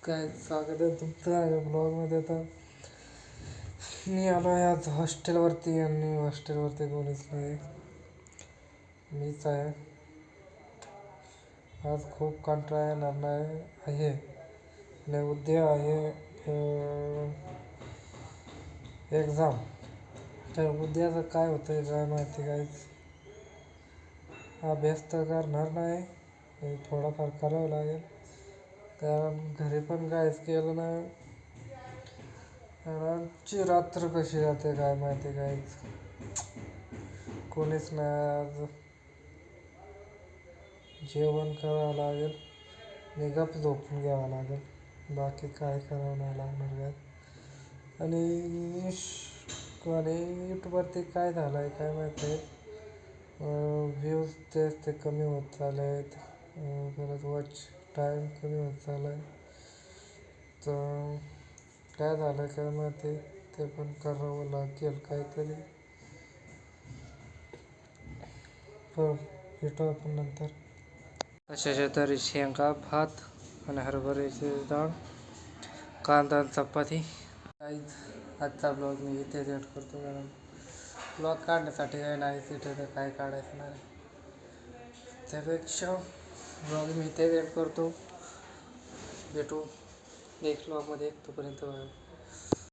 काय स्वागत आहे तुमचं आहे ब्लॉगमध्ये. आता मी आलो आहे आज हॉस्टेलवरती आणि हॉस्टेलवरती कोणीच नाही, मीच आहे. आज खूप कंटाळा येणार नाही आहे आणि उद्या आहे एक्झाम. तर उद्याचं काय होतं आहे काय माहिती. काहीच अभ्यास तर करणार नाही, थोडाफार करावं लागेल कारण घरी पण काहीच केलं नाही. आजची रात्र कशी जाते काय माहिती. काहीच कोणीच नाही. आज जेवण करावं लागेल आणि गप झोपून घ्यावं लागेल, बाकी काय करावं नाही लागणार काय. आणि यूट्यूबवरती काय झालं आहे काय माहिती आहे, व्ह्यूज ते कमी होत चालले आहेत, परत वॉच टाईम कमी होत चालला आहे. तर काय झालं काय माहिती, ते पण करावं लागेल काहीतरी. पण भेटू आपण नंतर. कशाच्या तरी शेंगा, भात आणि हरभऱ्याची डाळ, कांदा आणि चपाती. आजचा ब्लॉग मी इथेच एड करतो कारण ब्लॉग काढण्यासाठी काही नाही, तिथे तर काय काढायचं नाही. त्यापेक्षा ब्लॉग मी इथेच एड करतो. भेटू नेक्स्ट ब्लॉगमध्ये. तोपर्यंत